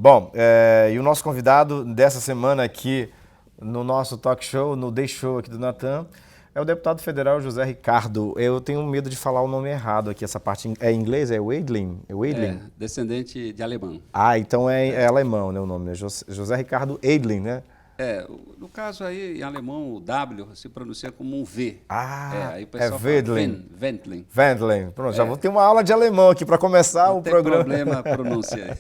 Bom, e o nosso convidado dessa semana aqui no nosso talk show, no Day Show aqui do Natan, é o deputado federal José Ricardo. Eu tenho medo de falar o nome errado aqui, essa parte é em inglês, é Weidling? É Weidling? É, descendente de alemão. Ah, então é alemão, né, o nome, né? José Ricardo Eidling, né? No caso aí, em alemão, o W se pronuncia como um V. Ah, Aí o pessoal fala Weidling. Wendling. Wendling. Pronto, já vou ter uma aula de alemão aqui para começar Não o tem programa. problema a pronúncia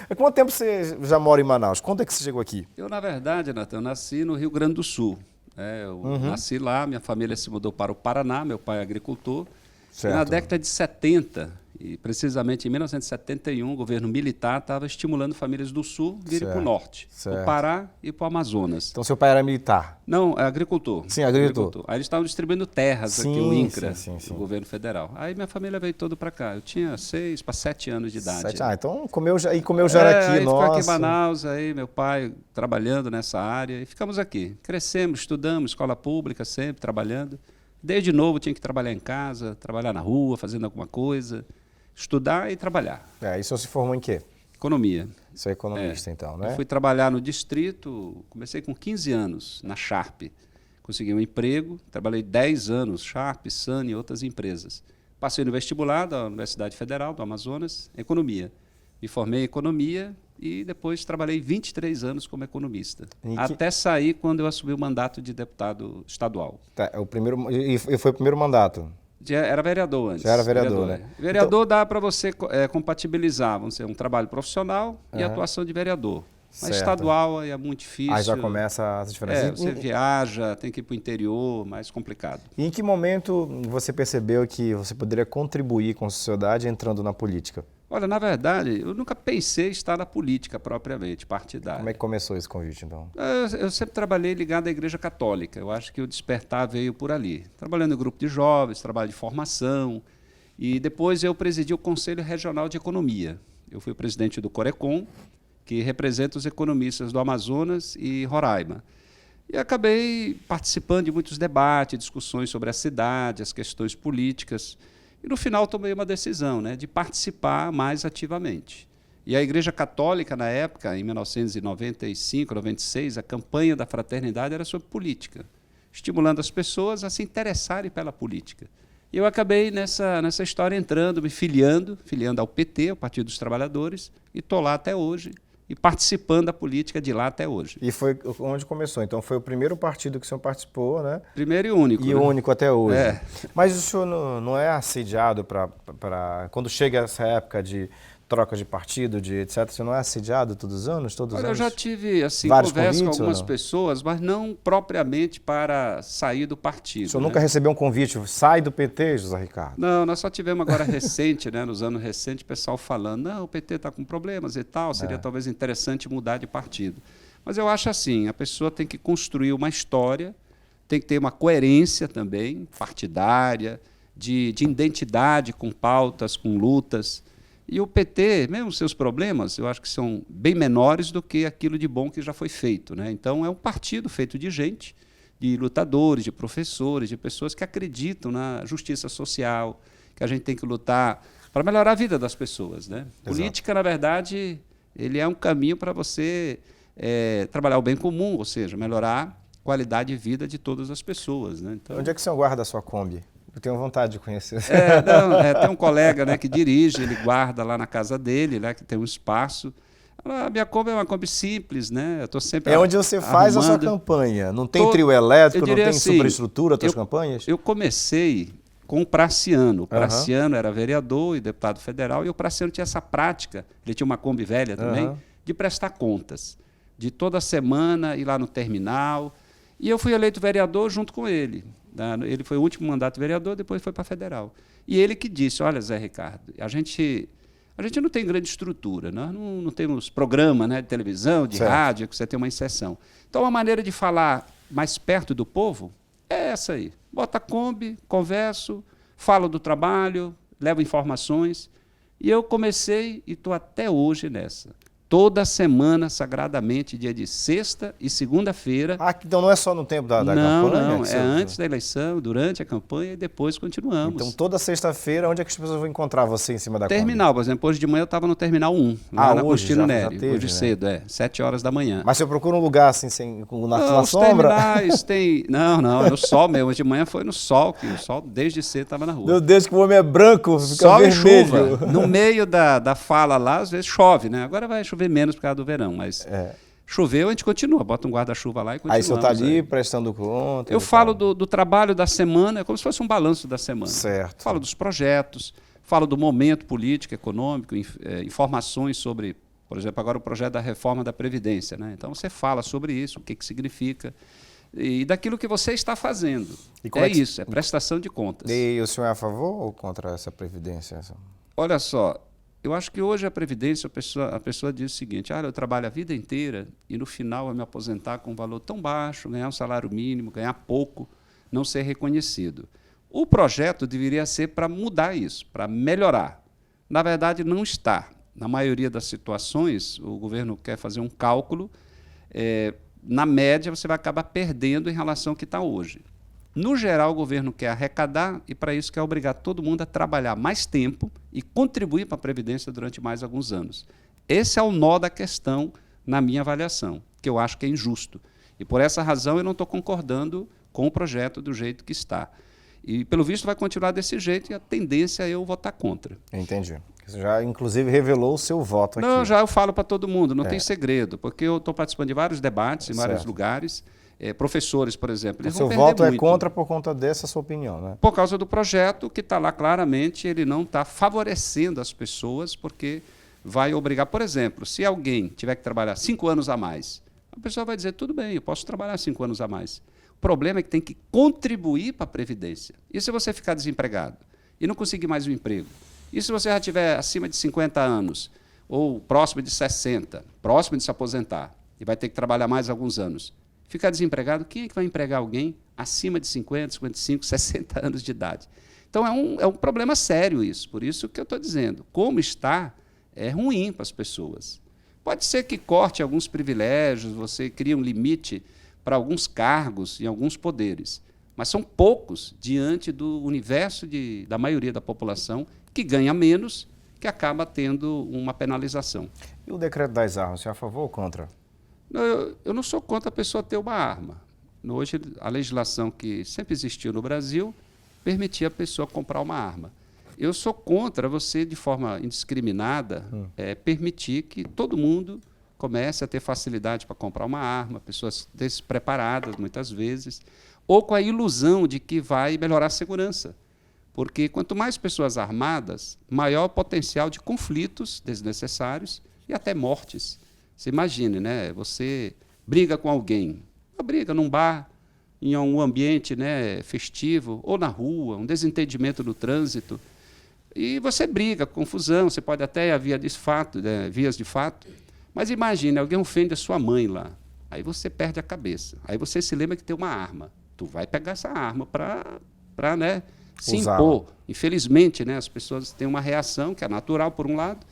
aí. Quanto tempo você já mora em Manaus? Quando é que você chegou aqui? Eu, na verdade, Natan, nasci no Rio Grande do Sul. Eu nasci lá, minha família se mudou para o Paraná, meu pai é agricultor. Certo. E na década de 70, e precisamente em 1971, o governo militar estava estimulando famílias do Sul virem para o norte, para o Pará e para o Amazonas. Então seu pai era militar? Não, é agricultor. Sim, agricultor. Aí eles estavam distribuindo terras aqui, Sim, o INCRA, sim. o governo federal. Aí minha família veio toda para cá. Eu tinha 6 para 7 anos de idade. Então comeu já era aqui, aí nossa. ficou aqui em Manaus, aí meu pai trabalhando nessa área, e ficamos aqui. Crescemos, estudamos, escola pública sempre, trabalhando. Desde novo tinha que trabalhar em casa, trabalhar na rua, fazendo alguma coisa, estudar e trabalhar. E o senhor se formou em quê? Economia. Você é economista, então, né? Eu fui trabalhar no distrito, comecei com 15 anos, na Sharp. Consegui um emprego, trabalhei 10 anos, Sharp, Sun e outras empresas. Passei no vestibular da Universidade Federal do Amazonas, economia. Me formei em economia e depois trabalhei 23 anos como economista. Até sair quando eu assumi o mandato de deputado estadual. E foi o primeiro mandato? Era vereador antes. Já era vereador, né? Vereador dá para você compatibilizar, vamos dizer, um trabalho profissional e atuação de vereador. Mas estadual aí é muito difícil. Aí já começa as diferenças. Você viaja, tem que ir para o interior, mais complicado. E em que momento você percebeu que você poderia contribuir com a sociedade entrando na política? Olha, na verdade, eu nunca pensei em estar na política propriamente, partidária. Como é que começou esse convite, então? Eu sempre trabalhei ligado à Igreja Católica. Eu acho que o despertar veio por ali. Trabalhando em grupo de jovens, trabalho de formação. E depois eu presidi o Conselho Regional de Economia. Eu fui o presidente do Corecon, que representa os economistas do Amazonas e Roraima. E acabei participando de muitos debates, discussões sobre a cidade, as questões políticas. E, no final, tomei uma decisão, de participar mais ativamente. E a Igreja Católica, na época, em 1995, 96, a campanha da fraternidade era sobre política, estimulando as pessoas a se interessarem pela política. E eu acabei nessa história entrando, me filiando ao PT, ao Partido dos Trabalhadores, e estou lá até hoje, e participando da política de lá até hoje. E foi onde começou? Então foi o primeiro partido que o senhor participou, né? Primeiro e único. E o único até hoje. Mas o senhor não é assediado para... Quando chega essa época de troca de partido, de etc., você não é assediado todos os anos? Olha, eu já tive vários conversa com convites, algumas pessoas, mas não propriamente para sair do partido. O senhor nunca recebeu um convite, sai do PT, José Ricardo? Não, nós só tivemos agora recente, nos anos recentes, o pessoal falando, não, o PT está com problemas e tal, seria talvez interessante mudar de partido. Mas eu acho assim, a pessoa tem que construir uma história, tem que ter uma coerência também, partidária, de identidade com pautas, com lutas. E o PT, mesmo seus problemas, eu acho que são bem menores do que aquilo de bom que já foi feito. Então, é um partido feito de gente, de lutadores, de professores, de pessoas que acreditam na justiça social, que a gente tem que lutar para melhorar a vida das pessoas. Política, na verdade, ele é um caminho para você trabalhar o bem comum, ou seja, melhorar a qualidade de vida de todas as pessoas. Então, onde é que o senhor guarda a sua Kombi? Eu tenho vontade de conhecer. Tem um colega que dirige, ele guarda lá na casa dele, que tem um espaço. A minha Kombi é uma Kombi simples, eu estou sempre onde você faz a sua campanha. Não tem trio elétrico, não tem assim, superestrutura, as suas campanhas? Eu comecei com o Praciano. O Praciano era vereador e deputado federal, e o Praciano tinha essa prática, ele tinha uma Kombi velha também, de prestar contas. De toda semana ir lá no terminal. E eu fui eleito vereador junto com ele. Ele foi o último mandato de vereador, depois foi para federal. E ele que disse, olha, Zé Ricardo, a gente não tem grande estrutura, nós não temos programa de televisão, de rádio, que você tem uma inserção. Então, a maneira de falar mais perto do povo é essa aí. Bota a Kombi, converso, falo do trabalho, levo informações. E eu comecei e estou até hoje nessa. toda semana, sagradamente, dia de sexta e segunda-feira. Ah, então não é só no tempo da Não, campanha? não, é antes da eleição, durante a campanha e depois continuamos. Então toda sexta-feira, onde é que as pessoas vão encontrar você em cima da Terminal, por exemplo, hoje de manhã eu estava no Terminal 1, lá na hoje, Agostinho já Nery, teve, hoje né? cedo, 7 horas da manhã. Mas você procura um lugar assim, na Os sombra? terminais tem... Não, no sol mesmo, hoje de manhã foi no sol, que o sol desde cedo estava na rua. Meu Deus, que o homem é branco, fica Sol vermelho. e chuva. No meio da fala lá, às vezes chove, né? Agora vai chover menos por causa do verão, mas choveu, a gente continua, bota um guarda-chuva lá e continua. Aí você está ali prestando conta? Eu falo do trabalho da semana, é como se fosse um balanço da semana. Certo. Falo dos projetos, falo do momento político, econômico, informações sobre, por exemplo, agora o projeto da reforma da Previdência, né? Então você fala sobre isso, o que significa, e daquilo que você está fazendo. Isso, é prestação de contas. E o senhor é a favor ou contra essa Previdência? Olha só, eu acho que hoje a Previdência, a pessoa diz o seguinte, eu trabalho a vida inteira e no final eu me aposentar com um valor tão baixo, ganhar um salário mínimo, ganhar pouco, não ser reconhecido. O projeto deveria ser para mudar isso, para melhorar. Na verdade, não está. Na maioria das situações, o governo quer fazer um cálculo, na média você vai acabar perdendo em relação ao que está hoje. No geral, o governo quer arrecadar e, para isso, quer obrigar todo mundo a trabalhar mais tempo e contribuir para a Previdência durante mais alguns anos. Esse é o nó da questão, na minha avaliação, que eu acho que é injusto. E, por essa razão, eu não estou concordando com o projeto do jeito que está. E, pelo visto, vai continuar desse jeito e a tendência é eu votar contra. Entendi. Você já, inclusive, revelou o seu voto aqui. Não, já eu falo para todo mundo, não tem segredo, porque eu estou participando de vários debates em vários lugares. Professores, por exemplo, eles vão perder muito. O seu voto é contra por conta dessa sua opinião, né? Por causa do projeto que está lá claramente, ele não está favorecendo as pessoas, porque vai obrigar, por exemplo, se alguém tiver que trabalhar 5 anos a mais, a pessoa vai dizer, tudo bem, eu posso trabalhar 5 anos a mais. O problema é que tem que contribuir para a Previdência. E se você ficar desempregado e não conseguir mais um emprego? E se você já tiver acima de 50 anos, ou próximo de 60, próximo de se aposentar, e vai ter que trabalhar mais alguns anos? Ficar desempregado, quem é que vai empregar alguém acima de 50, 55, 60 anos de idade? Então, é um problema sério isso. Por isso que eu estou dizendo, como está, é ruim para as pessoas. Pode ser que corte alguns privilégios, você cria um limite para alguns cargos e alguns poderes, mas são poucos diante do universo da maioria da população que ganha menos, que acaba tendo uma penalização. E o decreto das armas, você é a favor ou contra? Eu não sou contra a pessoa ter uma arma. Hoje, a legislação que sempre existiu no Brasil permitia a pessoa comprar uma arma. Eu sou contra você, de forma indiscriminada, permitir que todo mundo comece a ter facilidade para comprar uma arma, pessoas despreparadas, muitas vezes, ou com a ilusão de que vai melhorar a segurança. Porque quanto mais pessoas armadas, maior o potencial de conflitos desnecessários e até mortes. Você imagine, né? Você briga com alguém, uma briga num bar, em um ambiente, né, festivo, ou na rua, um desentendimento no trânsito, e você briga, confusão, você pode até haver vias de fato, mas imagine, alguém ofende a sua mãe lá, aí você perde a cabeça, aí você se lembra que tem uma arma, tu vai pegar essa arma para né, se impor. Infelizmente, né, as pessoas têm uma reação que é natural, por um lado,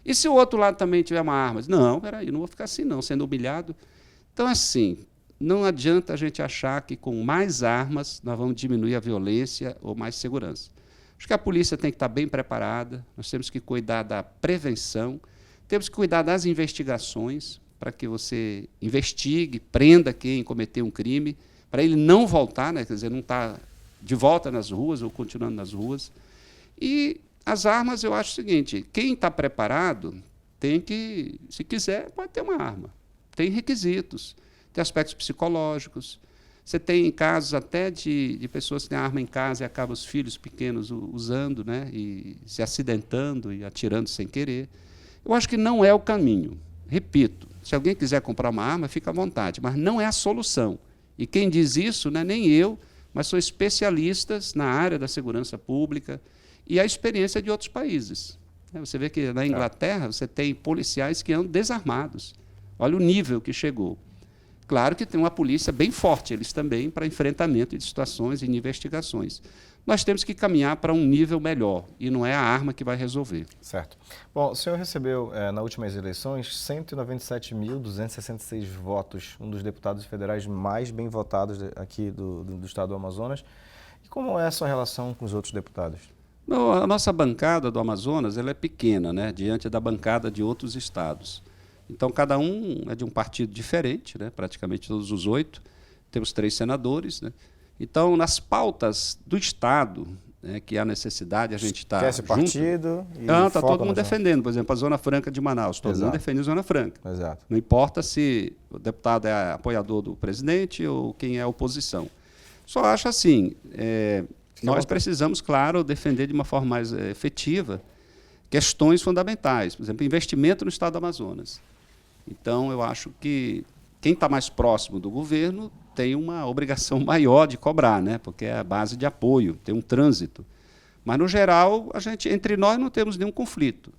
e se o outro lado também tiver uma arma? Não, peraí, não vou ficar assim não, sendo humilhado. Então, assim, não adianta a gente achar que com mais armas nós vamos diminuir a violência ou mais segurança. Acho que a polícia tem que estar bem preparada, nós temos que cuidar da prevenção, temos que cuidar das investigações, para que você investigue, prenda quem cometeu um crime, para ele não voltar, né, quer dizer, não estar de volta nas ruas ou continuando nas ruas. E as armas, eu acho o seguinte, quem está preparado tem que, se quiser, pode ter uma arma. Tem requisitos, tem aspectos psicológicos. Você tem casos até de pessoas que têm arma em casa e acabam os filhos pequenos usando, né, e se acidentando e atirando sem querer. Eu acho que não é o caminho. Repito, se alguém quiser comprar uma arma, fica à vontade, mas não é a solução. E quem diz isso não é nem eu, mas são especialistas na área da segurança pública e a experiência de outros países. Você vê que na Inglaterra você tem policiais que andam desarmados. Olha o nível que chegou. Claro que tem uma polícia bem forte, eles também, para enfrentamento de situações e investigações. Nós temos que caminhar para um nível melhor, e não é a arma que vai resolver. Certo. Bom, o senhor recebeu, nas últimas eleições, 197.266 votos, um dos deputados federais mais bem votados aqui do estado do Amazonas. E como é a sua relação com os outros deputados? Não, a nossa bancada do Amazonas ela é pequena, né, diante da bancada de outros estados. Então, cada um é de um partido diferente, né, praticamente todos os 8. Temos 3 senadores, né? Então, nas pautas do Estado, né, que há necessidade, a gente está Esquece junto. Partido e Está foca todo no mundo defendendo, por exemplo, a Zona Franca de Manaus. Todo mundo defende a Zona Franca. Exato. Não importa se o deputado é apoiador do presidente ou quem é oposição. Só acho assim, nós precisamos, claro, defender de uma forma mais efetiva questões fundamentais. Por exemplo, investimento no estado do Amazonas. Então, eu acho que quem está mais próximo do governo tem uma obrigação maior de cobrar, né? Porque é a base de apoio, tem um trânsito. Mas, no geral, entre nós não temos nenhum conflito,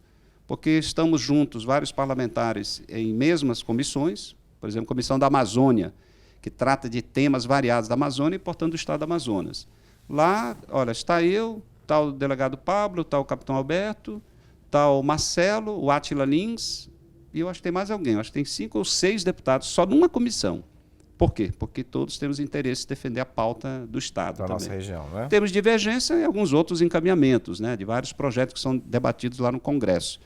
porque estamos juntos, vários parlamentares, em mesmas comissões, por exemplo, a Comissão da Amazônia, que trata de temas variados da Amazônia e, portanto, do estado do Amazonas. Lá, olha, está eu, está o delegado Pablo, está o capitão Alberto, está o Marcelo, o Átila Lins, e eu acho que tem mais alguém, eu acho que tem 5 ou 6 deputados só numa comissão. Por quê? Porque todos temos interesse em defender a pauta do Estado. Da nossa região, né? Temos divergência em alguns outros encaminhamentos, né, de vários projetos que são debatidos lá no Congresso.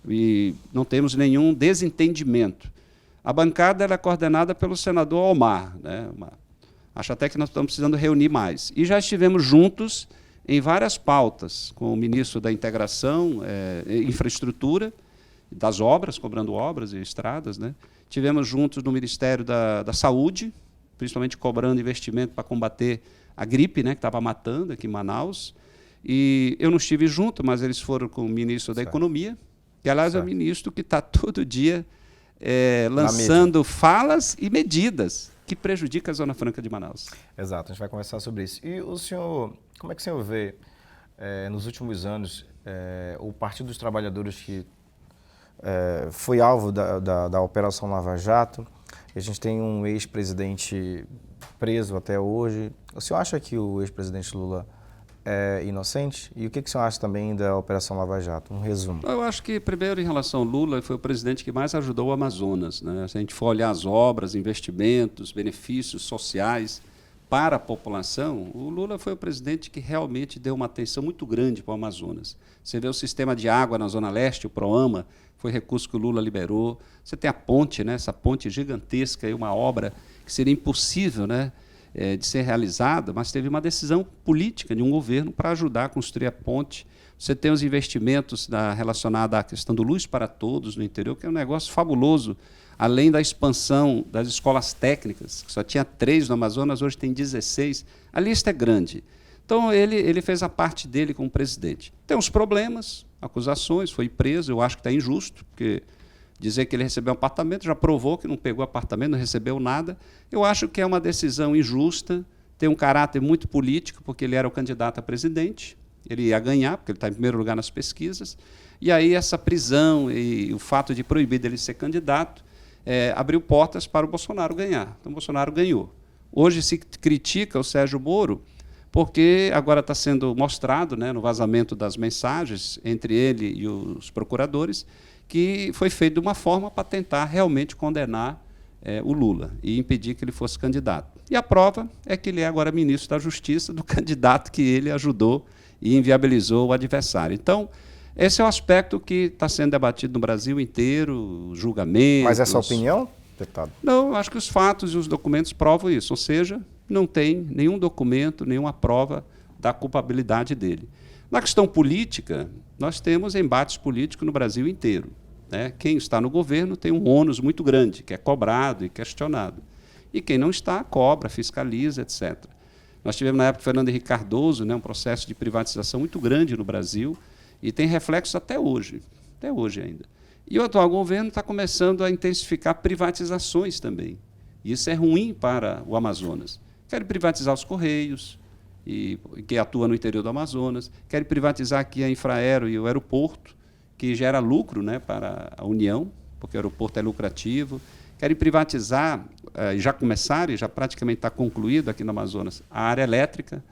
E não temos nenhum desentendimento. A bancada ela é coordenada pelo senador Omar, né? Acho até que nós estamos precisando reunir mais. E já estivemos juntos em várias pautas, com o ministro da Integração, Infraestrutura, das obras, cobrando obras e estradas, né? Tivemos juntos no Ministério da Saúde, principalmente cobrando investimento para combater a gripe, né, que estava matando aqui em Manaus. E eu não estive junto, mas eles foram com o ministro da Economia, que, aliás, é o ministro que está todo dia lançando falas e medidas que prejudicam a Zona Franca de Manaus. Exato, a gente vai conversar sobre isso. E o senhor, como é que o senhor vê, nos últimos anos, o Partido dos Trabalhadores que foi alvo da Operação Lava Jato? A gente tem um ex-presidente preso até hoje. O senhor acha que o ex-presidente Lula é inocente? E o que o senhor acha também da Operação Lava Jato? Um resumo. Eu acho que, primeiro, em relação ao Lula, foi o presidente que mais ajudou o Amazonas, né? Se a gente for olhar as obras, investimentos, benefícios sociais para a população, o Lula foi o presidente que realmente deu uma atenção muito grande para o Amazonas. Você vê o sistema de água na Zona Leste, o PROAMA, foi recurso que o Lula liberou. Você tem a ponte, né, essa ponte gigantesca, uma obra que seria impossível, né, de ser realizada, mas teve uma decisão política de um governo para ajudar a construir a ponte. Você tem os investimentos relacionados à questão do Luz para Todos no interior, que é um negócio fabuloso, além da expansão das escolas técnicas, que só tinha 3 no Amazonas, hoje tem 16. A lista é grande. Então, ele fez a parte dele como presidente. Tem uns problemas, acusações, foi preso, eu acho que está injusto, porque dizer que ele recebeu um apartamento, já provou que não pegou apartamento, não recebeu nada. Eu acho que é uma decisão injusta, tem um caráter muito político, porque ele era o candidato a presidente, ele ia ganhar, porque ele está em primeiro lugar nas pesquisas, e aí essa prisão e o fato de proibir dele ser candidato abriu portas para o Bolsonaro ganhar. Então, o Bolsonaro ganhou. Hoje se critica o Sérgio Moro, porque agora está sendo mostrado, né, no vazamento das mensagens entre ele e os procuradores, que foi feito de uma forma para tentar realmente condenar o Lula e impedir que ele fosse candidato. E a prova é que ele é agora ministro da Justiça do candidato que ele ajudou e inviabilizou o adversário. Então, esse é o aspecto que está sendo debatido no Brasil inteiro, julgamentos... Mas essa opinião, deputado? Não, acho que os fatos e os documentos provam isso, ou seja, não tem nenhum documento, nenhuma prova da culpabilidade dele. Na questão política, nós temos embates políticos no Brasil inteiro, né? Quem está no governo tem um ônus muito grande, que é cobrado e questionado. E quem não está, cobra, fiscaliza, etc. Nós tivemos, na época, Fernando Henrique Cardoso, né, um processo de privatização muito grande no Brasil, e tem reflexos até hoje ainda. E o atual governo está começando a intensificar privatizações também. E isso é ruim para o Amazonas. Querem privatizar os Correios, que atua no interior do Amazonas, querem privatizar aqui a Infraero e o aeroporto, que gera lucro, né, para a União, porque o aeroporto é lucrativo, querem privatizar, e já começaram, e já praticamente está concluído aqui no Amazonas, a área elétrica.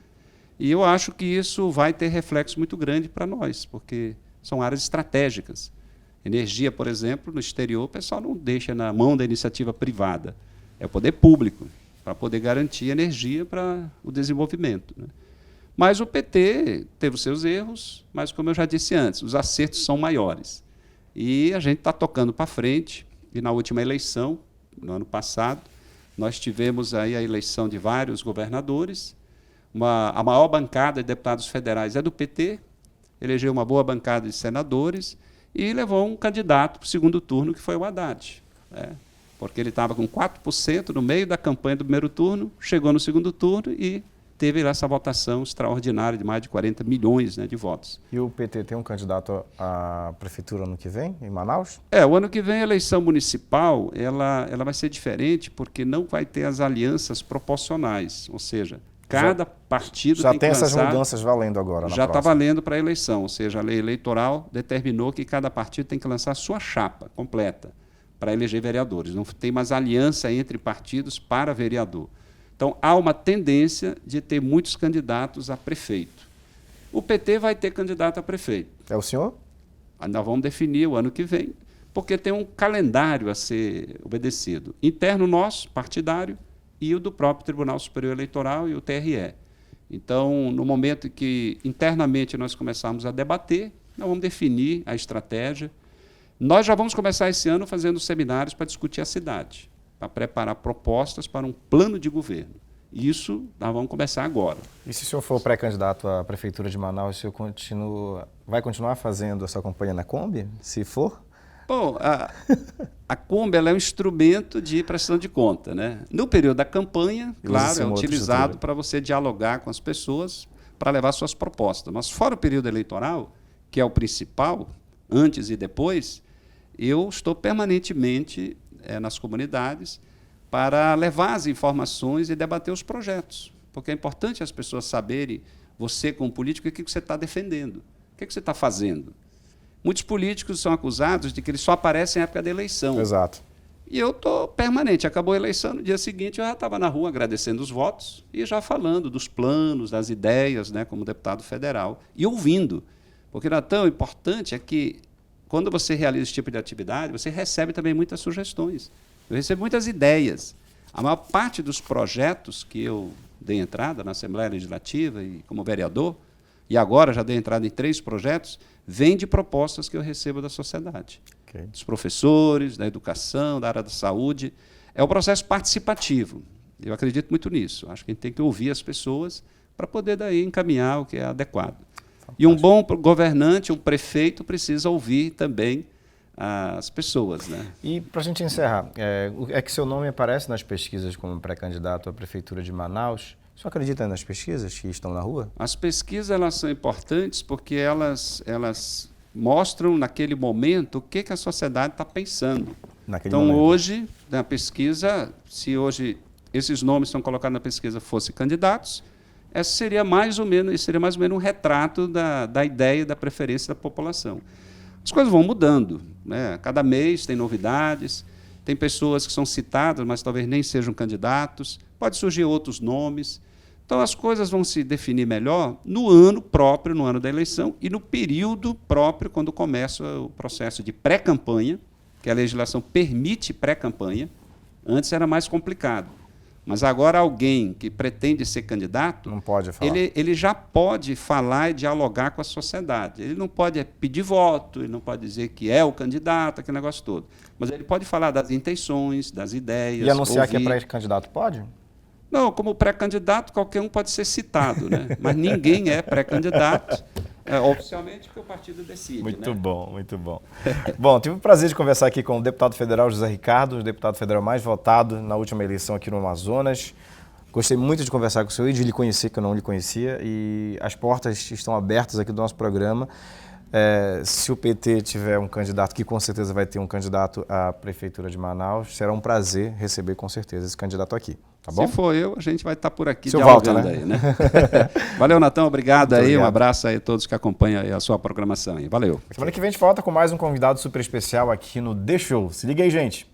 E eu acho que isso vai ter reflexo muito grande para nós, porque são áreas estratégicas. Energia, por exemplo, no exterior, o pessoal não deixa na mão da iniciativa privada. É o poder público, para poder garantir energia para o desenvolvimento, né? Mas o PT teve os seus erros, mas, como eu já disse antes, os acertos são maiores. E a gente está tocando para frente. E na última eleição, no ano passado, nós tivemos aí a eleição de vários governadores. A maior bancada de deputados federais é do PT, elegeu uma boa bancada de senadores e levou um candidato para o segundo turno, que foi o Haddad, né? Porque ele estava com 4% no meio da campanha do primeiro turno, chegou no segundo turno e teve essa votação extraordinária de mais de 40 milhões, né, de votos. E o PT tem um candidato à prefeitura ano que vem, em Manaus? O ano que vem a eleição municipal ela vai ser diferente, porque não vai ter as alianças proporcionais, ou seja, cada partido já tem tem que essas lançar, mudanças valendo agora. já está valendo para a eleição, ou seja, a lei eleitoral determinou que cada partido tem que lançar a sua chapa completa para eleger vereadores. Não tem mais aliança entre partidos para vereador. Então, há uma tendência de ter muitos candidatos a prefeito. O PT vai ter candidato a prefeito. É o senhor? Nós vamos definir o ano que vem, porque tem um calendário a ser obedecido. Interno nosso, partidário, e o do próprio Tribunal Superior Eleitoral e o TRE. Então, no momento em que internamente nós começarmos a debater, nós vamos definir a estratégia. Nós já vamos começar esse ano fazendo seminários para discutir a cidade, para preparar propostas para um plano de governo. Isso nós vamos começar agora. E se o senhor for pré-candidato à Prefeitura de Manaus, o senhor vai continuar fazendo a sua campanha na Kombi, se for? Bom, a Kombi ela é um instrumento de prestação de conta, né? No período da campanha, claro, é utilizado para você dialogar com as pessoas para levar suas propostas. Mas fora o período eleitoral, que é o principal, antes e depois, eu estou permanentemente nas comunidades para levar as informações e debater os projetos. Porque é importante as pessoas saberem, você como político, o que você está defendendo, o que você está fazendo. Muitos políticos são acusados de que eles só aparecem na época da eleição. Exato. E eu estou permanente. Acabou a eleição, no dia seguinte eu já estava na rua agradecendo os votos e já falando dos planos, das ideias, né, como deputado federal, e ouvindo. Porque, Natan, o importante é que, quando você realiza esse tipo de atividade, você recebe também muitas sugestões. Eu recebo muitas ideias. A maior parte dos projetos que eu dei entrada na Assembleia Legislativa e como vereador, e agora já dei entrada em 3 projetos, vem de propostas que eu recebo da sociedade. Okay. Dos professores, da educação, da área da saúde. É um processo participativo. Eu acredito muito nisso. Acho que a gente tem que ouvir as pessoas para poder daí encaminhar o que é adequado. Fantástico. E um bom governante, um prefeito, precisa ouvir também as pessoas, né? E, para a gente encerrar, é que seu nome aparece nas pesquisas como pré-candidato à Prefeitura de Manaus. O senhor acredita nas pesquisas que estão na rua? As pesquisas elas são importantes porque elas mostram, naquele momento, o que a sociedade está pensando. Então, hoje, na pesquisa, se hoje esses nomes são colocados na pesquisa fossem candidatos, esse seria mais ou menos um retrato da ideia e da preferência da população. As coisas vão mudando, né? Cada mês tem novidades, tem pessoas que são citadas, mas talvez nem sejam candidatos, pode surgir outros nomes. Então, as coisas vão se definir melhor no ano próprio, no ano da eleição, e no período próprio, quando começa o processo de pré-campanha, que a legislação permite pré-campanha. Antes era mais complicado. Mas agora alguém que pretende ser candidato, não pode falar. Ele já pode falar e dialogar com a sociedade. Ele não pode pedir voto, ele não pode dizer que é o candidato, aquele negócio todo. Mas ele pode falar das intenções, das ideias. E anunciar que é pré-candidato pode? Não, como pré-candidato, qualquer um pode ser citado, né? Mas ninguém é pré-candidato, oficialmente, porque o partido decide. Muito né? bom, muito bom. Bom, tive o prazer de conversar aqui com o deputado federal José Ricardo, o deputado federal mais votado na última eleição aqui no Amazonas. Gostei muito de conversar com o senhor e de lhe conhecer, que eu não lhe conhecia, e as portas estão abertas aqui do nosso programa. Se o PT tiver um candidato, que com certeza vai ter um candidato à Prefeitura de Manaus, será um prazer receber com certeza esse candidato aqui. Tá bom? Se for eu, a gente vai estar por aqui dialogando, né? Aí, né? Valeu, Natan, obrigado aí, obrigado. Um abraço aí a todos que acompanham aí a sua programação aí. Valeu. Semana que vem a gente volta com mais um convidado super especial aqui no The Show. Se liga aí, gente.